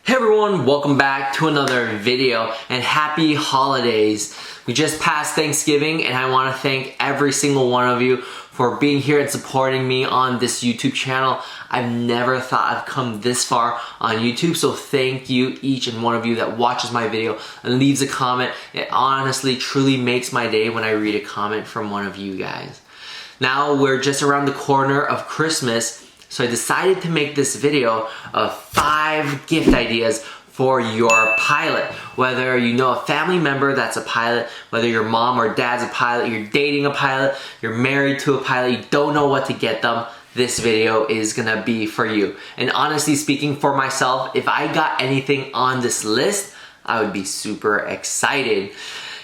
Hey everyone, welcome back to another video and happy holidays. We just passed Thanksgiving and I want to thank every single one of you for being here and supporting me on this YouTube channel. I've never thought I've come this far on YouTube, so thank you each and one of you that watches my video and leaves a comment. It honestly truly makes my day when I read a comment from one of you guys. Now we're just around the corner of Christmas, so I decided to make this video of 5 gift ideas for your pilot. Whether you know a family member that's a pilot, whether your mom or dad's a pilot, you're dating a pilot, you're married to a pilot, you don't know what to get them, this video is gonna be for you. And honestly speaking, for myself, if I got anything on this list, I would be super excited.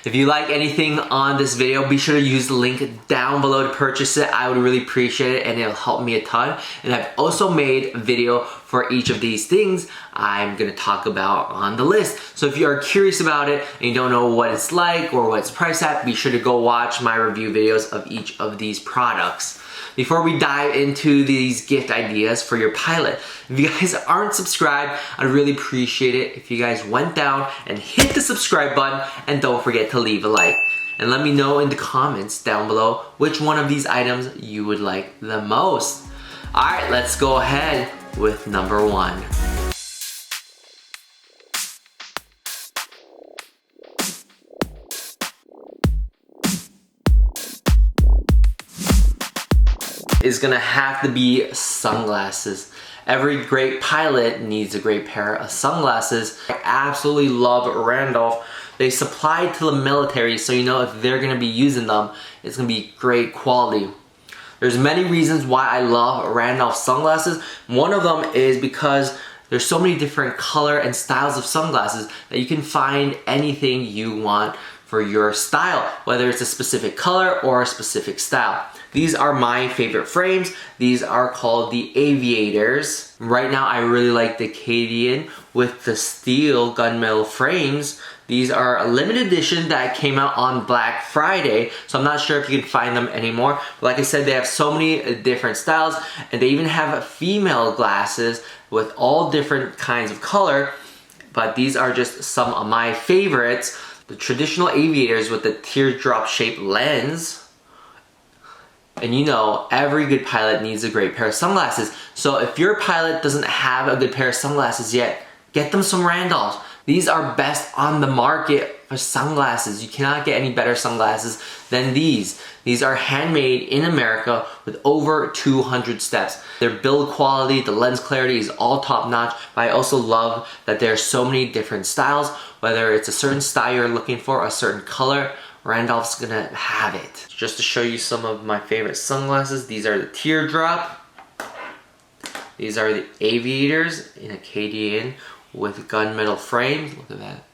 If you like anything on this video, be sure to use the link down below to purchase it. I would really appreciate it and it'll help me a ton. And I've also made a video for each of these things I'm gonna talk about on the list. So if you are curious about it and you don't know what it's like or what it's priced at, be sure to go watch my review videos of each of these products. Before we dive into these gift ideas for your pilot, if you guys aren't subscribed, I'd really appreciate it if you guys went down and hit the subscribe button, and don't forget to leave a like. And let me know in the comments down below which one of these items you would like the most. Alright, let's go ahead with number 1. Is gonna have to be sunglasses. Every great pilot needs a great pair of sunglasses. I absolutely love Randolph. They supply to the military, so you know if they're gonna be using them, it's gonna be great quality. There's many reasons why I love Randolph sunglasses. One of them is because there's so many different color and styles of sunglasses that you can find anything you want for your style, whether it's a specific color or a specific style. These are my favorite frames. These are called the Aviators. Right now I really like the Canadian with the steel gunmetal frames. These are a limited edition that came out on Black Friday, so I'm not sure if you can find them anymore. But like I said, they have so many different styles, and they even have female glasses with all different kinds of color, but these are just some of my favorites. The traditional Aviators with the teardrop shaped lens. And you know, every good pilot needs a great pair of sunglasses. So if your pilot doesn't have a good pair of sunglasses yet, get them some Randolphs. These are best on the market for sunglasses. You cannot get any better sunglasses than these. These are handmade in America with over 200 steps. Their build quality, the lens clarity is all top notch, but I also love that there are so many different styles. Whether it's a certain style you're looking for, a certain color, Randolph's gonna have it. Just to show you some of my favorite sunglasses, these are the teardrop. These are the Aviators in Acadian with gunmetal frames. Look at that.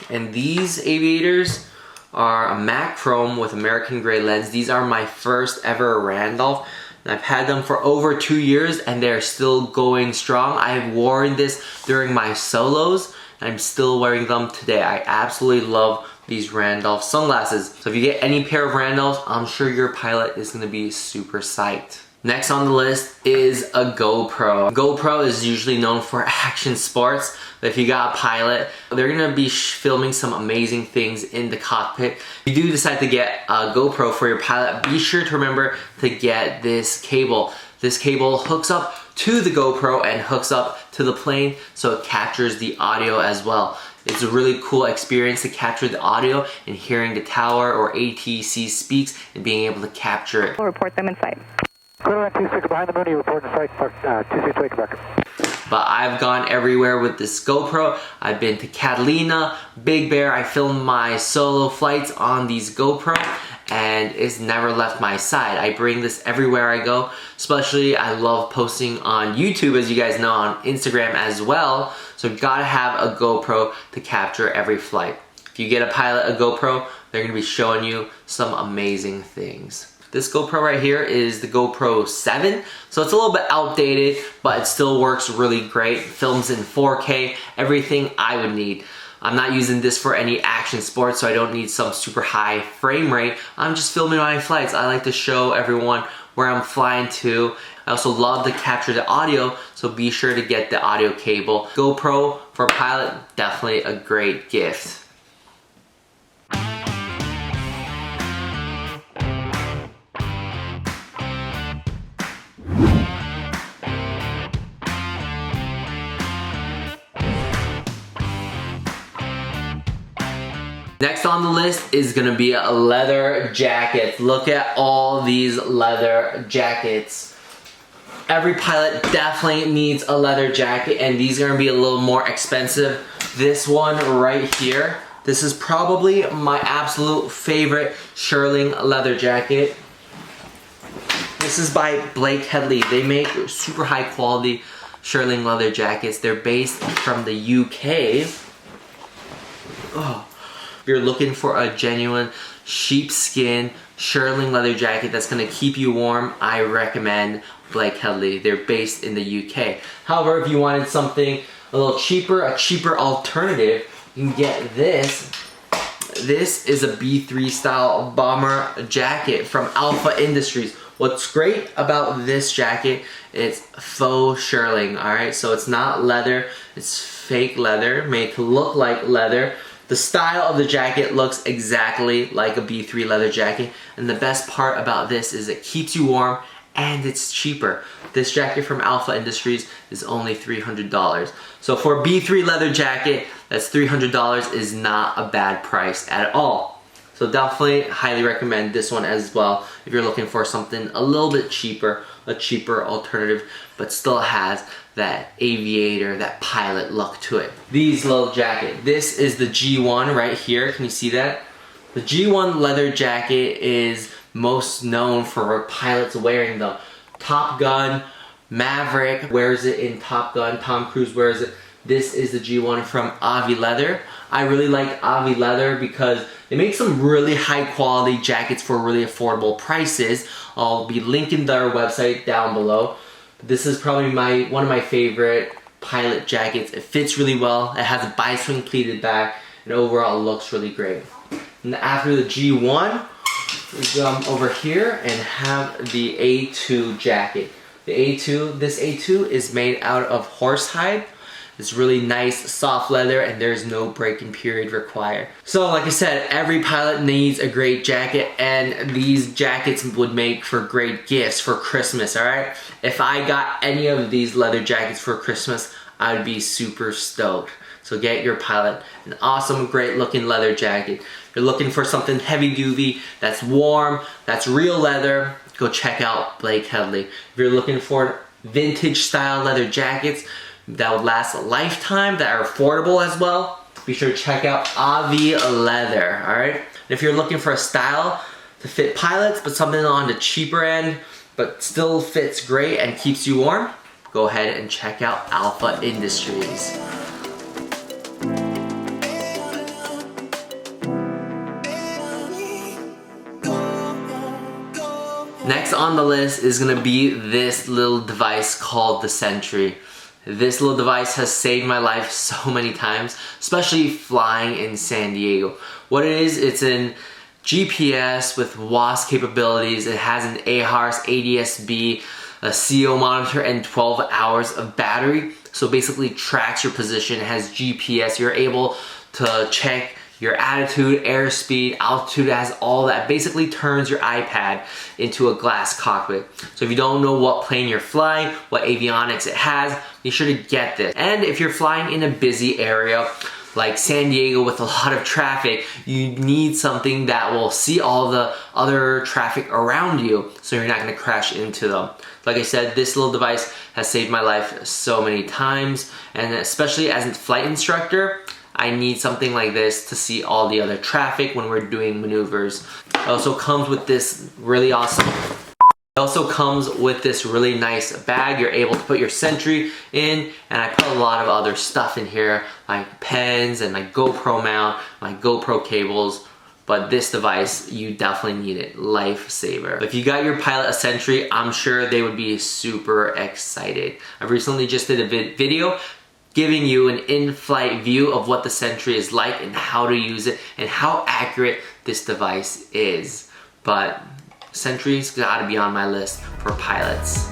And these Aviators are a matte chrome with American gray lens. These are my first ever Randolph. And I've had them for over 2 years and they're still going strong. I have worn this during my solos. I'm still wearing them today. I absolutely love these Randolph sunglasses. So if you get any pair of Randolphs, I'm sure your pilot is gonna be super psyched. Next on the list is a GoPro. GoPro is usually known for action sports, but if you got a pilot, they're gonna be filming some amazing things in the cockpit. If you do decide to get a GoPro for your pilot, be sure to remember to get this cable. This cable hooks up to the GoPro and hooks up to the plane, so it captures the audio as well. It's a really cool experience to capture the audio and hearing the tower or ATC speaks and being able to capture it. We'll report them in sight. Clear 26 behind the moon, you report in sight, 26 Quebec. But I've gone everywhere with this GoPro. I've been to Catalina, Big Bear. I filmed my solo flights on these GoPro and it's never left my side. I bring this everywhere I go. Especially I love posting on YouTube, as you guys know, on Instagram as well. So you've gotta have a GoPro to capture every flight. If you get a pilot a GoPro, they're gonna be showing you some amazing things. This GoPro right here is the GoPro 7, so it's a little bit outdated, but it still works really great. Films in 4K, everything I would need. I'm not using this for any action sports, so I don't need some super high frame rate. I'm just filming my flights. I like to show everyone where I'm flying to. I also love to capture the audio, so be sure to get the audio cable. GoPro for a pilot, definitely a great gift. Next on the list is gonna be a leather jacket. Look at all these leather jackets. Every pilot definitely needs a leather jacket, and these are gonna be a little more expensive. This one right here, this is probably my absolute favorite shearling leather jacket. This is by Blake Headley. They make super high quality shearling leather jackets. They're based from the UK. Oh. If you're looking for a genuine sheepskin shearling leather jacket that's gonna keep you warm, I recommend Blake Headley. They're based in the UK. However, if you wanted something a little cheaper, a cheaper alternative, you can get this. This is a B3 style bomber jacket from Alpha Industries. What's great about this jacket is faux shearling, all right? So it's not leather, it's fake leather, made to look like leather. The style of the jacket looks exactly like a B3 leather jacket, and the best part about this is it keeps you warm and it's cheaper. This jacket from Alpha Industries is only $300. So for a B3 leather jacket, that's $300 is not a bad price at all. So definitely highly recommend this one as well if you're looking for something a little bit cheaper, a cheaper alternative, but still has that aviator, that pilot look to it. These little jacket, this is the G1 right here. Can you see that? The G1 leather jacket is most known for pilots wearing them. Top Gun, Maverick wears it in Top Gun, Tom Cruise wears it. This is the G1 from Avi Leather. I really like Avi Leather because they make some really high quality jackets for really affordable prices. I'll be linking their website down below. This is probably one of my favorite pilot jackets. It fits really well. It has a bi-swing pleated back, and overall looks really great. And after the G1, we come over here and have the A2 jacket. The A2, this A2 is made out of horsehide. It's really nice, soft leather, and there's no break-in period required. So like I said, every pilot needs a great jacket, and these jackets would make for great gifts for Christmas, alright? If I got any of these leather jackets for Christmas, I would be super stoked. So get your pilot an awesome, great looking leather jacket. If you're looking for something heavy duty, that's warm, that's real leather, go check out Blake Headley. If you're looking for vintage style leather jackets that would last a lifetime, that are affordable as well, be sure to check out Avi Leather, alright? If you're looking for a style to fit pilots, but something on the cheaper end, but still fits great and keeps you warm, go ahead and check out Alpha Industries. Next on the list is gonna be this little device called the Sentry. This little device has saved my life so many times, especially flying in San Diego. What it is, it's an GPS with WASP capabilities. It has an AHRS, ADS-B, a CO monitor, and 12 hours of battery. So basically tracks your position, it has GPS. You're able to check your attitude, airspeed, altitude, it has all that. Basically turns your iPad into a glass cockpit. So if you don't know what plane you're flying, what avionics it has, be sure to get this. And if you're flying in a busy area like San Diego with a lot of traffic, you need something that will see all the other traffic around you so you're not gonna crash into them. Like I said, this little device has saved my life so many times, and especially as a flight instructor, I need something like this to see all the other traffic when we're doing maneuvers. It also comes with this really awesome nice bag. You're able to put your Sentry in, and I put a lot of other stuff in here, like pens and my GoPro mount, my GoPro cables. But this device, you definitely need it. Lifesaver. If you got your pilot a Sentry, I'm sure they would be super excited. I recently just did a video giving you an in-flight view of what the Sentry is like and how to use it and how accurate this device is. But Sentry's gotta be on my list for pilots.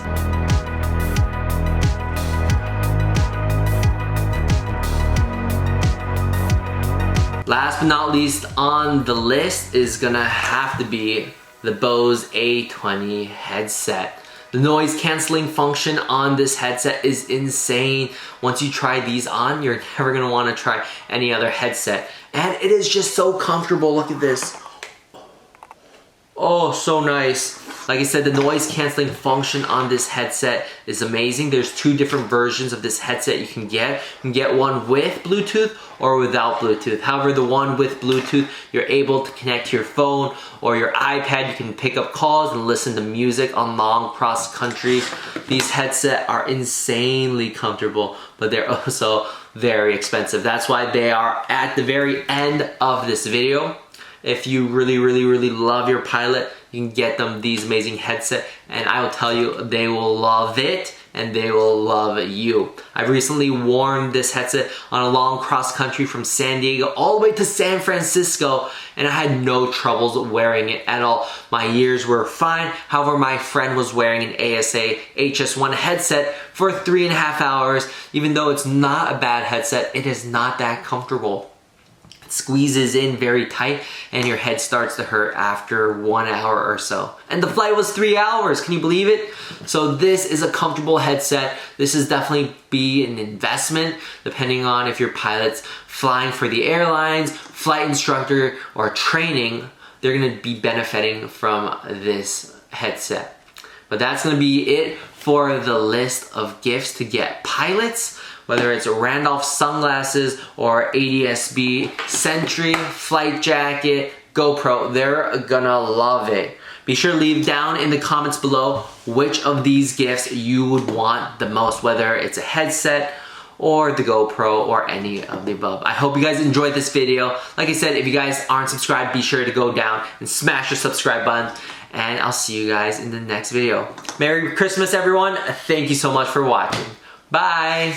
last but not least on the list is gonna have to be the Bose A20 headset. The noise canceling function on this headset is insane. Once you try these on, you're never gonna wanna try any other headset. And it is just so comfortable. Look at this. Oh, so nice. Like I said, the noise canceling function on this headset is amazing. There's two different versions of this headset you can get. You can get one with Bluetooth or without Bluetooth. However, the one with Bluetooth, you're able to connect to your phone or your iPad. You can pick up calls and listen to music on long cross country. These headsets are insanely comfortable, but they're also very expensive. That's why they are at the very end of this video. If you really love your pilot, you can get them these amazing headset, and I will tell you, they will love it and they will love you. I've recently worn this headset on a long cross country from San Diego all the way to San Francisco, and I had no troubles wearing it at all. My ears were fine. However, my friend was wearing an ASA HS1 headset for 3.5 hours. Even though it's not a bad headset, it is not that comfortable. Squeezes in very tight and your head starts to hurt after 1 hour or so. And the flight was 3 hours, can you believe it? So this is a comfortable headset. This is definitely be an investment depending on if your pilot's flying for the airlines, flight instructor, or training. They're gonna be benefiting from this headset. But that's gonna be it for the list of gifts to get pilots. Whether it's Randolph sunglasses or ADS-B Sentry, flight jacket, GoPro, they're gonna love it. Be sure to leave down in the comments below which of these gifts you would want the most, whether it's a headset or the GoPro or any of the above. I hope you guys enjoyed this video. Like I said, if you guys aren't subscribed, be sure to go down and smash the subscribe button. And I'll see you guys in the next video. Merry Christmas, everyone. Thank you so much for watching. Bye.